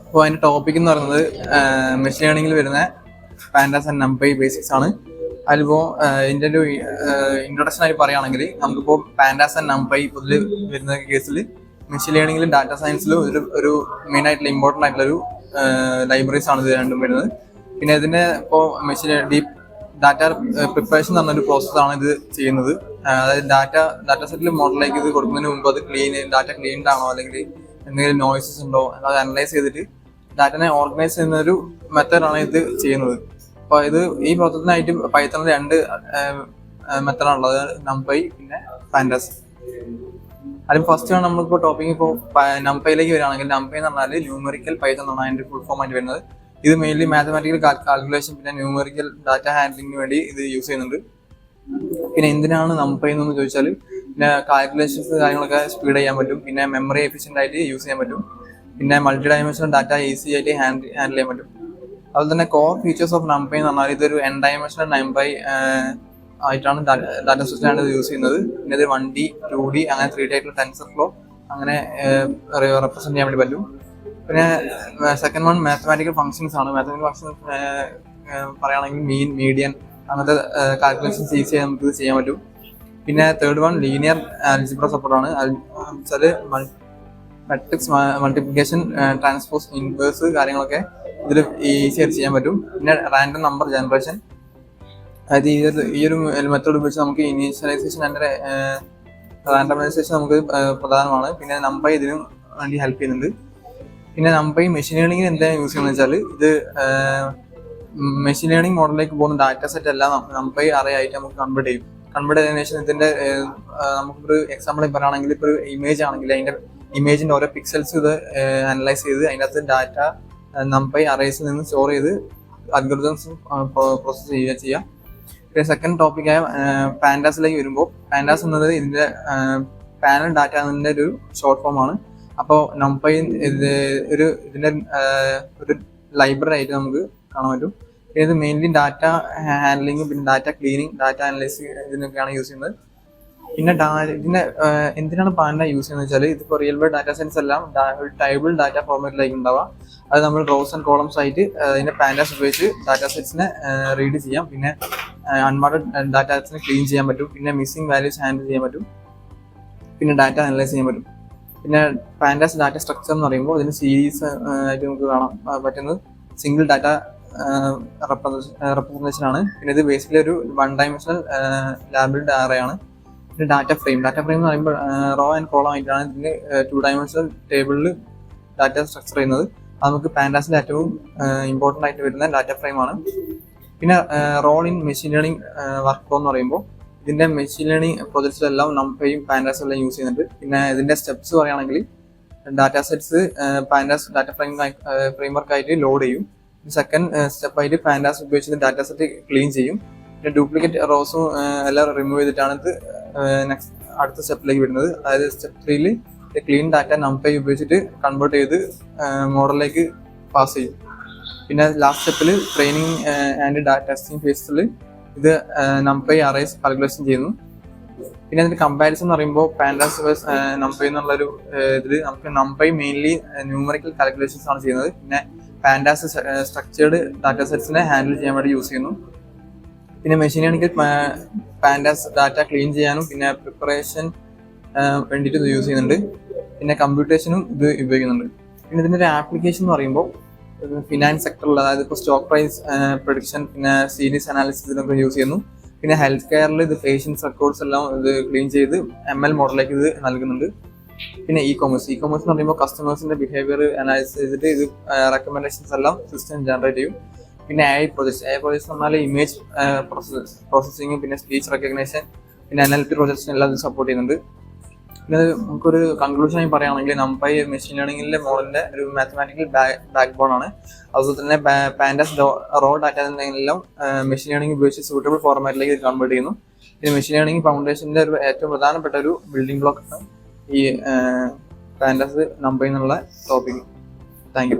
അപ്പോൾ അതിൻ്റെ ടോപ്പിക് എന്ന് പറയുന്നത് മെഷീൻ ലേണിംഗിൽ വരുന്ന പാൻഡാസ് ആൻഡ് നംപൈ ബേസിക്സ് ആണ്. അതിലിപ്പോൾ ഇതിൻ്റെ ഒരു ഇൻട്രൊഡക്ഷൻ ആയി പറയുകയാണെങ്കിൽ നമുക്കിപ്പോൾ പാൻഡാസ് ആൻഡ് നംപൈ ഇതിൽ വരുന്ന കേസിൽ മെഷീൻ ലേണിംഗിലും ഡാറ്റ സയൻസിലും ഒരു മെയിൻ ആയിട്ടുള്ള ഇമ്പോർട്ടൻ്റ് ആയിട്ടുള്ളൊരു ലൈബ്രറീസ് ആണ് ഇത് രണ്ടും വരുന്നത്. പിന്നെ ഇതിൻ്റെ ഇപ്പോൾ മെഷീൻ ഡീപ്പ് ഡാറ്റ പ്രിപ്പറേഷൻ എന്ന് പറഞ്ഞൊരു പ്രോസസ്സാണ് ഇത് ചെയ്യുന്നത്. അതായത് ഡാറ്റ സെറ്റിൽ മോഡലിലേക്ക് ഇത് കൊടുക്കുന്നതിന് മുമ്പ് അത് ഡാറ്റ ക്ലീൻഡ് ആണോ അല്ലെങ്കിൽ എന്തെങ്കിലും നോയ്സസ് ഉണ്ടോ അത് അനലൈസ് ചെയ്തിട്ട് ഡാറ്റനെ ഓർഗനൈസ് ചെയ്യുന്ന ഒരു മെത്തേഡാണ് ഇത് ചെയ്യുന്നത്. അപ്പോൾ ഈ പ്രോസസ്സിനായിട്ട് പൈത്തണിൽ 2 മെത്തേഡാണുള്ളത്, നംപൈ പിന്നെ പാൻഡാസ്. അതിൽ ഫസ്റ്റ് ആണ് നമ്മളിപ്പോൾ ടോപ്പിക് ഇപ്പോൾ നംപൈയിലേക്ക് വരികയാണെങ്കിൽ നംപൈ എന്ന് പറഞ്ഞാൽ ന്യൂമറിക്കൽ പൈത്തൺ എന്നാണ് അതിൻ്റെ ഫുൾ ഫോം ആയിട്ട് വരുന്നത്. ഇത് മെയിൻലി മാത്തമാറ്റിക്കൽ കാൽക്കുലേഷൻ പിന്നെ ന്യൂമറിക്കൽ ഡാറ്റ ഹാൻഡ്ലിങ്ങിന് വേണ്ടി ഇത് യൂസ് ചെയ്യുന്നുണ്ട്. പിന്നെ എന്തിനാണ് നംപൈ എന്ന് ചോദിച്ചാൽ പിന്നെ കാൽക്കുലേഷൻസ് കാര്യങ്ങളൊക്കെ സ്പീഡ് ചെയ്യാൻ പറ്റും, പിന്നെ മെമ്മറി എഫിഷ്യൻ്റ് ആയിട്ട് യൂസ് ചെയ്യാൻ പറ്റും, പിന്നെ മൾട്ടി ഡയമെൻഷണൽ ഡാറ്റ ഈസി ആയിട്ട് ഹാൻഡിൽ ചെയ്യാൻ പറ്റും. അതുപോലെ തന്നെ കോർ ഫീച്ചേഴ്സ് ഓഫ് നംപൈ എന്ന് പറഞ്ഞാൽ ഇതൊരു n ഡയമെൻഷണൽ നംപൈ ആയിട്ടാണ് ഡാറ്റ സിസ്റ്റമാണ് ഇത് യൂസ് ചെയ്യുന്നത്. പിന്നെ ഇത് 1D 2D അങ്ങനെ 3D ആയിട്ടുള്ള ടെൻസർ ഫ്ലോ അങ്ങനെ റെപ്രസെന്റ് ചെയ്യാൻ വേണ്ടി പറ്റും. പിന്നെ സെക്കൻഡ് വൺ മാത്തമാറ്റിക്കൽ ഫംഗ്ഷൻസ് ആണ്. മാത്തമാറ്റിക്കൽ ഫംഗ്ഷൻസ് പറയുകയാണെങ്കിൽ മീൻ, മീഡിയൻ അങ്ങനത്തെ കാൽക്കുലേഷൻസ് ഈസി ആയി നമുക്ക് ചെയ്യാൻ പറ്റും. പിന്നെ തേർഡ് വൺ ലീനിയർ ആൽജിബ്ര സപ്പോർട്ടാണ്. വെച്ചാൽ മാട്രിക്സ് മൾട്ടിപ്ലിക്കേഷൻ, ട്രാൻസ്പോസ്, ഇൻവേഴ്സ് കാര്യങ്ങളൊക്കെ ഇതിൽ ഈസി ആയിട്ട് ചെയ്യാൻ പറ്റും. പിന്നെ റാൻഡം നമ്പർ ജനറേഷൻ, അതായത് ഈ ഒരു മെത്തേഡ് ഉപയോഗിച്ച് നമുക്ക് ഇനീഷ്യലൈസേഷൻ ആൻഡ് റാൻഡമൈസേഷൻ നമുക്ക് പ്രധാനമാണ്. പിന്നെ നംപൈ ഇതിനും വേണ്ടി ഹെൽപ്പ് ചെയ്യുന്നുണ്ട്. പിന്നെ നംപൈ മെഷീൻ ലേണിംഗിന് എന്താണ് യൂസ് ചെയ്യുന്നത് വെച്ചാൽ ഇത് മെഷീൻ ലേണിംഗ് മോഡലിലേക്ക് പോകുന്ന ഡാറ്റ സെറ്റ് എല്ലാം നംപൈ അറേ ആയിട്ട് നമുക്ക് കൺവേർട്ട് ചെയ്തതിനു ശേഷം ഇതിന്റെ നമുക്കൊരു എക്സാമ്പിൾ പറയുകയാണെങ്കിൽ ഇപ്പോൾ ഒരു ഇമേജ് ആണെങ്കിൽ അതിന്റെ ഇമേജിന്റെ ഓരോ പിക്സൽസ് ഇത് അനലൈസ് ചെയ്ത് അതിനകത്ത് ഡാറ്റ നംപൈ അറേസിൽ നിന്ന് സ്റ്റോർ ചെയ്ത് അൽഗോരിതംസ് പ്രോസസ് ചെയ്യാം. പിന്നെ സെക്കൻഡ് ടോപ്പിക്കായ പാൻഡാസിലേക്ക് വരുമ്പോൾ പാൻഡാസ് എന്നത് ഇതിന്റെ പാനൽ ഡാറ്റ എന്നതിന്റെ ഒരു ഷോർട്ട് ഫോം ആണ്. അപ്പോൾ നംപൈ ഇതിന്റെ ഒരു ലൈബ്രറി ആയിട്ട് നമുക്ക് കാണാൻ പറ്റും. പിന്നെ ഇത് മെയിൻലി ഡാറ്റ ഹാൻഡ്ലിങ് പിന്നെ ഡാറ്റ ക്ലീനിങ് ഡാറ്റ അനലൈസ് ഇതിനൊക്കെയാണ് യൂസ് ചെയ്യുന്നത്. പിന്നെ ഇതിന്റെ എന്തിനാണ് പാൻഡ യൂസ് ചെയ്യുന്നത് വെച്ചാൽ ഇതിപ്പോൾ റിയൽ വേൾഡ് ഡാറ്റ സെറ്റ്സ് എല്ലാം ഒരു ടേബിൾ ഡാറ്റ ഫോർമാറ്റിലായിരിക്കും ഉണ്ടാവുക. അത് നമ്മൾ റോസ് ആൻഡ് കോളംസ് ആയിട്ട് അതിന്റെ പാൻഡാസ് ഉപയോഗിച്ച് ഡാറ്റ സെറ്റ്സിനെ റീഡ് ചെയ്യാം. പിന്നെ അൺവാണ്ടഡ് ഡാറ്റ സെറ്റ്സിനെ ക്ലീൻ ചെയ്യാൻ പറ്റും. പിന്നെ മിസ്സിംഗ് വാല്യൂസ് ഹാൻഡിൽ ചെയ്യാൻ പറ്റും. പിന്നെ ഡാറ്റ അനലൈസ് ചെയ്യാൻ പറ്റും. പിന്നെ പാൻഡാസ് ഡാറ്റ സ്ട്രക്ചർ എന്ന് പറയുമ്പോൾ ഇതിന് സീരീസ് ആയിട്ട് നമുക്ക് കാണാൻ പറ്റുന്നത് സിംഗിൾ ഡാറ്റ റെപ്രസെന്റേഷൻ ആണ്. പിന്നെ ഇത് ബേസിക്കലി ഒരു 1 ഡയമെൻഷണൽ ലാബിൾഡ് അറേ ആണ്. പിന്നെ ഡാറ്റ ഫ്രെയിം എന്ന് പറയുമ്പോൾ റോ ആൻഡ് കോളം ആയിട്ടാണ് ഇതിന് 2 ഡയമെൻഷണൽ ടേബിളിൽ ഡാറ്റ സ്ട്രക്ചർ ചെയ്യുന്നത്. അത് നമുക്ക് പാൻഡാസിന്റെ ഏറ്റവും ഇമ്പോർട്ടൻ്റ് ആയിട്ട് വരുന്ന ഡാറ്റ ഫ്രെയിം ആണ്. പിന്നെ role in machine learning workflow എന്ന് പറയുമ്പോൾ ഇതിന്റെ മെഷീൻ ലേണിംഗ് പ്രോജക്ട്സിലെല്ലാം നംപൈയും പാൻഡാസും എല്ലാം യൂസ് ചെയ്യുന്നുണ്ട്. പിന്നെ ഇതിന്റെ സ്റ്റെപ്സ് പറയുകയാണെങ്കിൽ ഡാറ്റ സെറ്റ്സ് പാൻഡാസ് ഡാറ്റ ഫ്രെയിംവർക്ക് ആയിട്ട് ലോഡ് ചെയ്യും. സെക്കൻഡ് സ്റ്റെപ്പായിട്ട് പാൻഡാസ് ഉപയോഗിച്ച് ഡാറ്റ സെറ്റ് ക്ലീൻ ചെയ്യും. പിന്നെ ഡ്യൂപ്ലിക്കേറ്റ് റോസും എല്ലാം റിമൂവ് ചെയ്തിട്ടാണ് ഇത് അടുത്ത സ്റ്റെപ്പിലേക്ക് വരുന്നത്. അതായത് സ്റ്റെപ്പ് 3ൽ ക്ലീൻ ഡാറ്റ നംപൈ ഉപയോഗിച്ചിട്ട് കൺവേർട്ട് ചെയ്ത് മോഡലിലേക്ക് പാസ് ചെയ്യും. പിന്നെ ലാസ്റ്റ് സ്റ്റെപ്പിൽ ട്രെയിനിങ് ആൻഡ് ഡാറ്റ ടെസ്റ്റിംഗ് ഫേസിൽ ഇത് നംപൈ അറേസ് കാൽക്കുലേഷൻ ചെയ്യുന്നു. പിന്നെ അതിന്റെ കമ്പാരിസൺ എന്ന് പറയുമ്പോൾ പാൻഡാസ് വേഴ്സ് നംപൈ എന്നുള്ളൊരു ഇതിൽ നമുക്ക് നംപൈ മെയിൻലി ന്യൂമറിക്കൽ കാൽക്കുലേഷൻസ് ആണ് ചെയ്യുന്നത്. പിന്നെ പാൻഡാസ് സ്ട്രക്ചേർഡ് ഡാറ്റ സെറ്റ്സിനെ ഹാൻഡിൽ ചെയ്യാൻ വേണ്ടി യൂസ് ചെയ്യുന്നു. പിന്നെ മെഷീൻ ലേണിംഗിൽ പാൻഡാസ് ഡാറ്റ ക്ലീൻ ചെയ്യാനും പിന്നെ പ്രിപ്പറേഷൻ വേണ്ടിയിട്ട് ഇത് യൂസ് ചെയ്യുന്നുണ്ട്. പിന്നെ കമ്പ്യൂട്ടേഷനും ഇത് ഉപയോഗിക്കുന്നുണ്ട്. പിന്നെ ഇതിൻ്റെ ഒരു ആപ്ലിക്കേഷൻ എന്ന് പറയുമ്പോൾ ഫിനാൻസ് സെക്ടറിൽ, അതായത് ഇപ്പോൾ സ്റ്റോക്ക് പ്രൈസ് പ്രൊഡിക്ഷൻ പിന്നെ സീരീസ് അനാലിസിസ് ഇതിനൊക്കെ യൂസ് ചെയ്യുന്നു. പിന്നെ ഹെൽത്ത് കെയറിൽ ഇത് പേഷ്യൻസ് റെക്കോർഡ്സ് എല്ലാം ഇത് ക്ലീൻ ചെയ്ത് ML മോഡലിലേക്ക് ഇത് നൽകുന്നുണ്ട്. പിന്നെ ഇ കോമേഴ്സ് എന്ന് പറയുമ്പോൾ കസ്റ്റമേഴ്സിന്റെ ബിഹേവിയർ അനലൈസ് ചെയ്തിട്ട് ഇത് റെക്കമെൻഡേഷൻസ് എല്ലാം സിസ്റ്റം ജനറേറ്റ് ചെയ്യും. പിന്നെ AI പ്രോജക്ട്സ് എന്ന് പറഞ്ഞാൽ ഇമേജ് പ്രോസസ്സിങ് പിന്നെ സ്പീച്ച് റെക്കഗ്നേഷൻ പിന്നെ NLP പ്രോജക്ട്സിന് എല്ലാം ഇത് സപ്പോർട്ട് ചെയ്യുന്നുണ്ട്. പിന്നെ നമുക്കൊരു കൺക്ലൂഷനായി പറയുകയാണെങ്കിൽ നംപൈ മെഷീൻ ലേണിംഗിലെ മോഡലിന്റെ ഒരു മാത്തമാറ്റിക്കൽ ബാക്ക് ബോൺ ആണ്. അതുപോലെ തന്നെ പാൻഡാസ് റോ ഡാറ്റ എല്ലാം മെഷീൻ ലേണിംഗ് ഉപയോഗിച്ച് സൂട്ടബിൾ ഫോർമാറ്റിലേക്ക് കൺവേർട്ട് ചെയ്യുന്നു. പിന്നെ മെഷീൻ ലേണിംഗ് ഫൗണ്ടേഷന്റെ ഒരു ഏറ്റവും പ്രധാനപ്പെട്ട ഒരു ബിൽഡിംഗ് ബ്ലോക്ക് ആണ് ഈ പാൻഡാസ് നംപൈ എന്നുള്ള ടോപ്പിക്. Thank you.